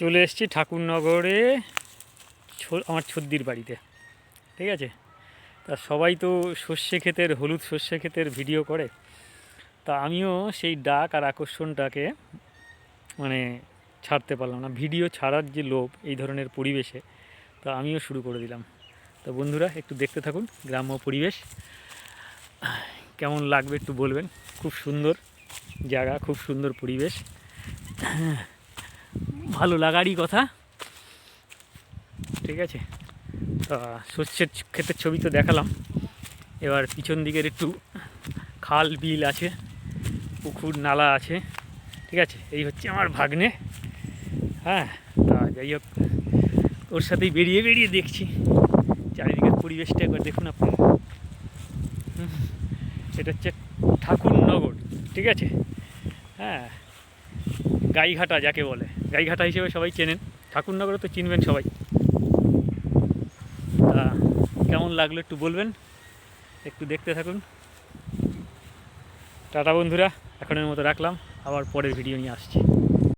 চলে এসেছি ঠাকুরনগরে আমার ছদ্দির বাড়িতে। ঠিক আছে, তা সবাই তো সর্ষে ক্ষেতের হলুদ সর্ষে ক্ষেতের ভিডিও করে, তা আমিও সেই ডাক আর আকর্ষণটাকে মানে ছাড়তে পারলাম না। ভিডিও ছাড়ার যে লোভ এই ধরনের পরিবেশে, তা আমিও শুরু করে দিলাম। তো বন্ধুরা একটু দেখতে থাকুন গ্রাম্য পরিবেশ, কেমন লাগবে একটু বলবেন। খুব সুন্দর জায়গা, খুব সুন্দর পরিবেশ, ভালো লাগারই কথা। ঠিক আছে, তা শস্যের ক্ষেতের ছবি তো দেখালাম, এবার পিছন দিকের একটু খাল বিল আছে, পুকুর নালা আছে। ঠিক আছে, এই হচ্ছে আমার ভাগ্নে। হ্যাঁ, তা যাই হোক, ওর সাথেই বেরিয়ে বেরিয়ে দেখছি চারিদিকের পরিবেশটা, একবার দেখুন আপনারা। এটা হচ্ছে ঠাকুরনগর। ঠিক আছে, হ্যাঁ, গাইঘাটা যাকে বলে, গাইঘাটা হিসেবে সবাই চেনেন, ঠাকুরনগরে তো চিনবেন সবাই। তা কেমন লাগলো একটু বলবেন, একটু দেখতে থাকুন। টাটা বন্ধুরা, এখনের মতো রাখলাম, আবার পরের ভিডিও নিয়ে আসছি।